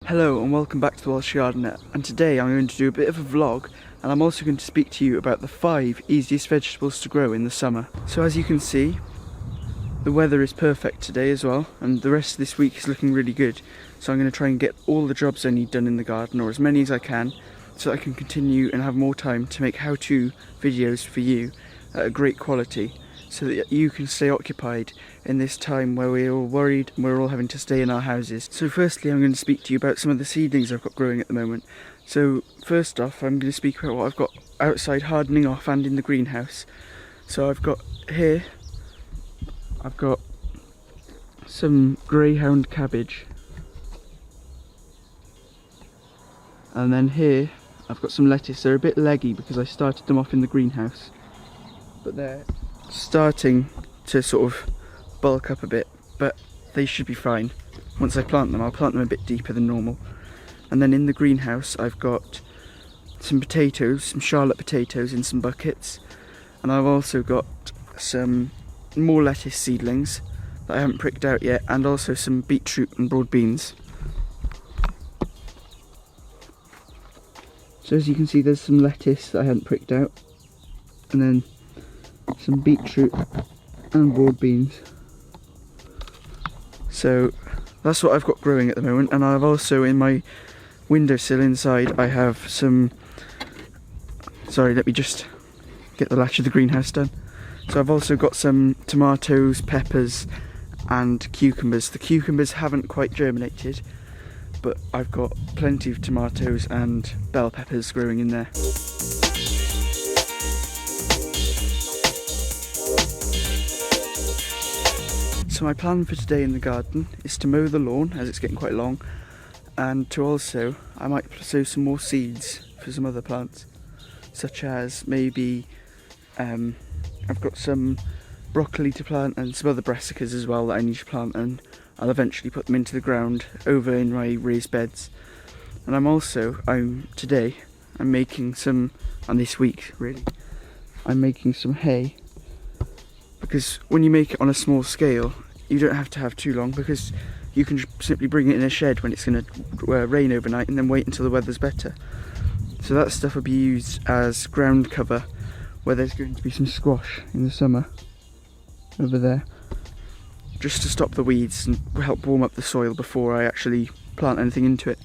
Hello and welcome back to the Welsh Gardener, and today I'm going to do a bit of a vlog, and I'm also going to speak to you about the 5 easiest vegetables to grow in the summer. So as you can see, the weather is perfect today as well, and the rest of this week is looking really good. So I'm going to try and get all the jobs I need done in the garden, or as many as I can, so I can continue and have more time to make how-to videos for you at a great quality, so that you can stay occupied in this time where we're all worried and we're all having to stay in our houses. So firstly, I'm going to speak to you about some of the seedlings I've got growing at the moment. So first off, I'm going to speak about what I've got outside hardening off and in the greenhouse. So I've got here, I've got some greyhound cabbage. And then here, I've got some lettuce. They're a bit leggy because I started them off in the greenhouse, but they're starting to sort of bulk up a bit, but they should be fine. Once I plant them, I'll plant them a bit deeper than normal. And then in the greenhouse I've got some potatoes, some Charlotte potatoes in some buckets, and I've also got some more lettuce seedlings that I haven't pricked out yet, and also some beetroot and broad beans. So as you can see, there's some lettuce that I hadn't pricked out, and then some beetroot and broad beans. So that's what I've got growing at the moment. And I've also, in my windowsill inside, I have some, sorry, let me just get the latch of the greenhouse done. So I've also got some tomatoes, peppers and cucumbers. The cucumbers haven't quite germinated, but I've got plenty of tomatoes and bell peppers growing in there. So my plan for today in the garden is to mow the lawn, as it's getting quite long, and to also, I might sow some more seeds for some other plants, such as maybe, I've got some broccoli to plant and some other brassicas as well that I need to plant, and I'll eventually put them into the ground over in my raised beds. And today I'm making some, and this week really, I'm making some hay, because when you make it on a small scale, you don't have to have too long, because you can simply bring it in a shed when it's going to rain overnight and then wait until the weather's better. So that stuff will be used as ground cover where there's going to be some squash in the summer over there, just to stop the weeds and help warm up the soil before I actually plant anything into it.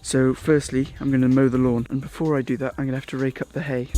So firstly, I'm going to mow the lawn, and before I do that I'm going to have to rake up the hay.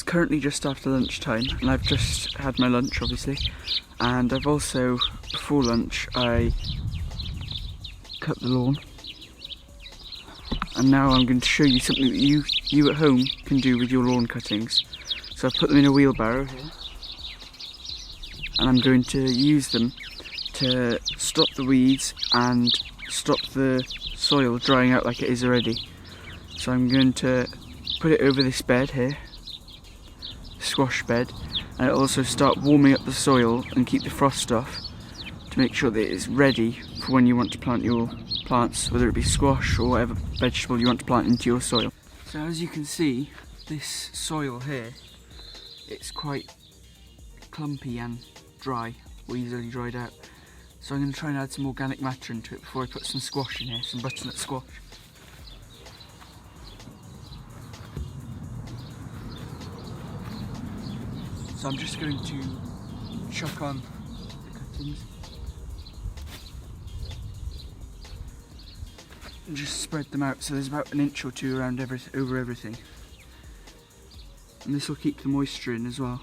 Currently just after lunchtime, and I've just had my lunch obviously, and I've also, before lunch, I cut the lawn, and now I'm going to show you something that you at home can do with your lawn cuttings. So I've put them in a wheelbarrow here, and I'm going to use them to stop the weeds and stop the soil drying out like it is already. So I'm going to put it over this bed here, squash bed, and it'll also start warming up the soil and keep the frost off to make sure that it's ready for when you want to plant your plants, whether it be squash or whatever vegetable you want to plant into your soil. So as you can see, this soil here, it's quite clumpy and dry, or easily dried out. So I'm going to try and add some organic matter into it before I put some squash in here, some butternut squash. So I'm just going to chuck on the cuttings. and just spread them out so there's about an inch or two around over everything. And this will keep the moisture in as well.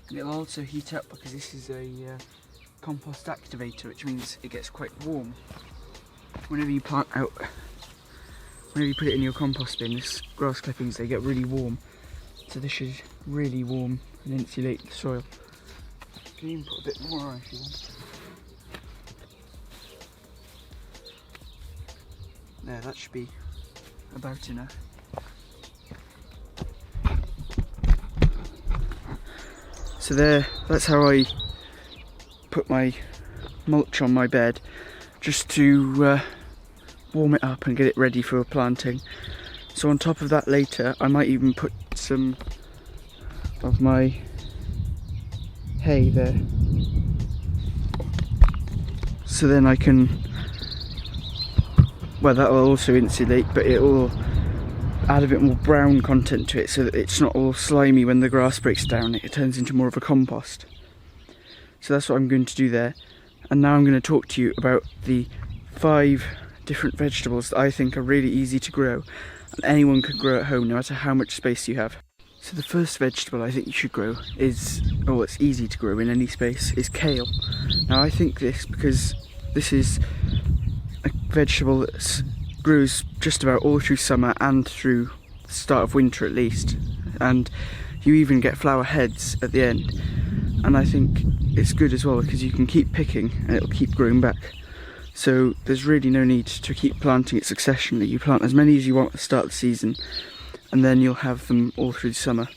And it'll also heat up because this is a compost activator, which means it gets quite warm. Whenever you put it in your compost bin, this grass clippings, they get really warm. So this should really warm and insulate the soil. You can even put a bit more on if you want. There, that should be about enough. So there, that's how I put my mulch on my bed, just to warm it up and get it ready for planting. So on top of that later, I might even put some of my hay there. So then I can, well, that will also insulate, but it will add a bit more brown content to it so that it's not all slimy when the grass breaks down. It turns into more of a compost. So that's what I'm going to do there. And now I'm going to talk to you about the 5 different vegetables that I think are really easy to grow and anyone can grow at home no matter how much space you have. So the first vegetable I think you should grow is, or it's easy to grow in any space, is kale. Now I think this because this is a vegetable that grows just about all through summer and through the start of winter at least, and you even get flower heads at the end, and I think it's good as well because you can keep picking and it'll keep growing back. So there's really no need to keep planting it successionally. You plant as many as you want at the start of the season and then you'll have them all through the summer.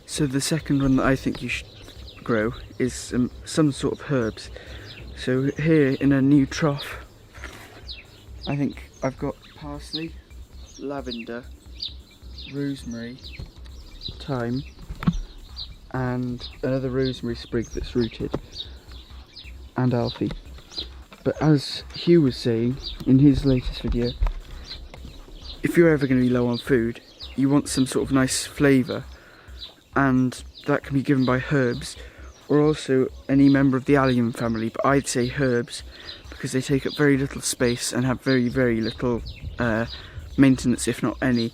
So the second one that I think you should grow is some sort of herbs. So here in a new trough, I think I've got parsley, lavender, rosemary, thyme, and another rosemary sprig that's rooted, and alfie. But as Hugh was saying in his latest video, if you're ever going to be low on food, you want some sort of nice flavour, and that can be given by herbs or also any member of the allium family, but I'd say herbs because they take up very little space and have very, very little maintenance, if not any,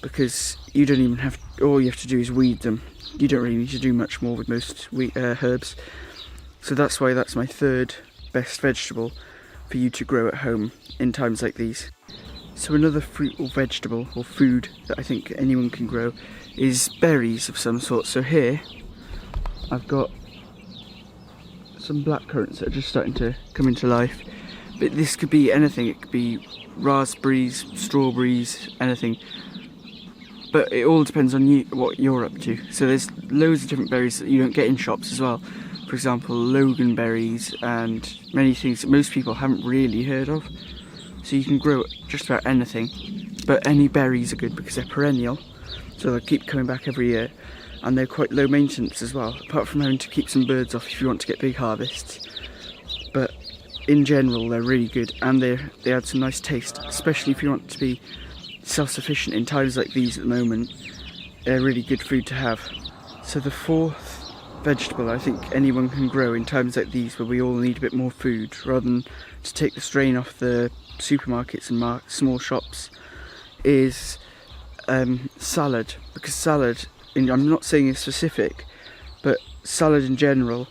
because you don't even have, all you have to do is weed them. You don't really need to do much more with most herbs. So that's why that's my third best vegetable for you to grow at home in times like these. So another fruit or vegetable or food that I think anyone can grow is berries of some sort. So here I've got some blackcurrants that are just starting to come into life, but this could be anything. It could be raspberries, strawberries, anything, but it all depends on you, what you're up to. So there's loads of different berries that you don't get in shops as well. For example, Logan berries and many things that most people haven't really heard of. So you can grow just about anything, but any berries are good because they're perennial, so they'll keep coming back every year, and they're quite low maintenance as well, apart from having to keep some birds off if you want to get big harvests. But in general they're really good, and they add some nice taste, especially if you want to be self-sufficient in times like these at the moment. They're really good food to have. So the fourth vegetable I think anyone can grow in times like these where we all need a bit more food, rather than to take the strain off the supermarkets and small shops, is salad. Because salad, I'm not saying it's specific, but salad in general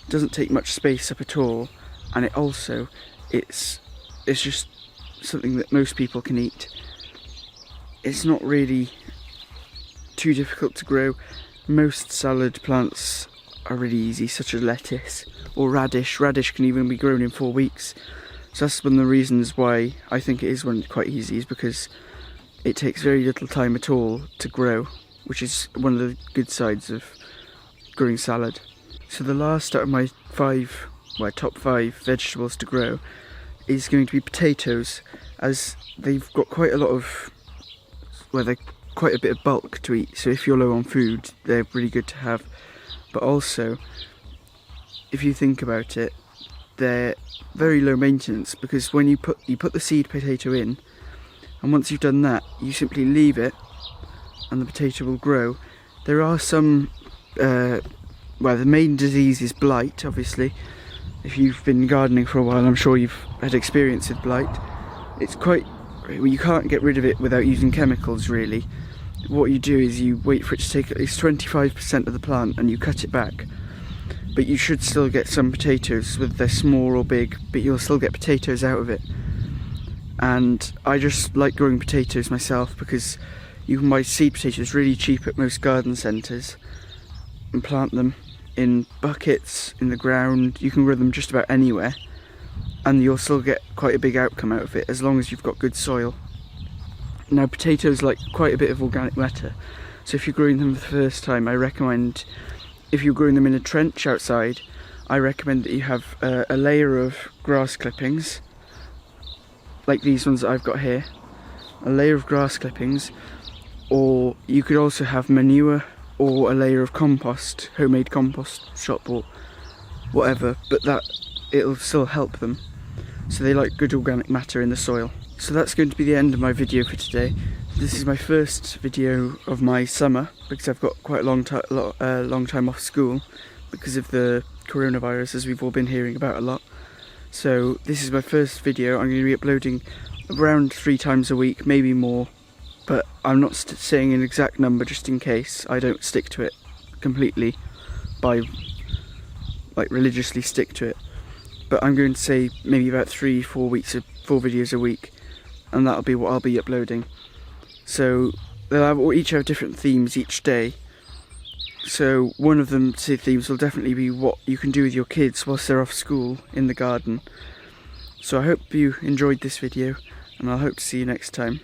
doesn't take much space up at all, and it also it's just something that most people can eat. It's not really too difficult to grow. Most salad plants are really easy, such as lettuce or radish. Radish can even be grown in 4 weeks. So that's one of the reasons why I think it is quite easy, is because it takes very little time at all to grow, which is one of the good sides of growing salad. So the last out of my top 5 vegetables to grow is going to be potatoes, as they've got quite a lot of, they're quite a bit of bulk to eat, so if you're low on food they're really good to have. But also, if you think about it, they're very low maintenance, because when you put the seed potato in, and once you've done that you simply leave it and the potato will grow. There are some well, the main disease is blight, obviously. If you've been gardening for a while, I'm sure you've had experience with blight. It's quite, well, you can't get rid of it without using chemicals, really. What you do is you wait for it to take at least 25% of the plant and you cut it back. But you should still get some potatoes, whether they're small or big, but you'll still get potatoes out of it. And I just like growing potatoes myself because you can buy seed potatoes really cheap at most garden centres and plant them in buckets, in the ground. You can grow them just about anywhere and you'll still get quite a big outcome out of it as long as you've got good soil. Now potatoes like quite a bit of organic matter, so if you're growing them for the first time, I recommend, if you're growing them in a trench outside, I recommend that you have a layer of grass clippings, like these ones that I've got here, a layer of grass clippings, or you could also have manure or a layer of compost, homemade compost, shop bought, whatever, but that it'll still help them. So they like good organic matter in the soil. So that's going to be the end of my video for today. This is my first video of my summer because I've got quite a long time off school because of the coronavirus, as we've all been hearing about a lot. So this is my first video. I'm going to be uploading around 3 times a week, maybe more, but I'm not saying an exact number just in case I don't stick to it completely, by like religiously stick to it. But I'm going to say maybe about 3-4 weeks of 4 videos a week, and that'll be what I'll be uploading. So they'll each have different themes each day. So one of them, say, themes will definitely be what you can do with your kids whilst they're off school in the garden. So I hope you enjoyed this video, and I hope to see you next time.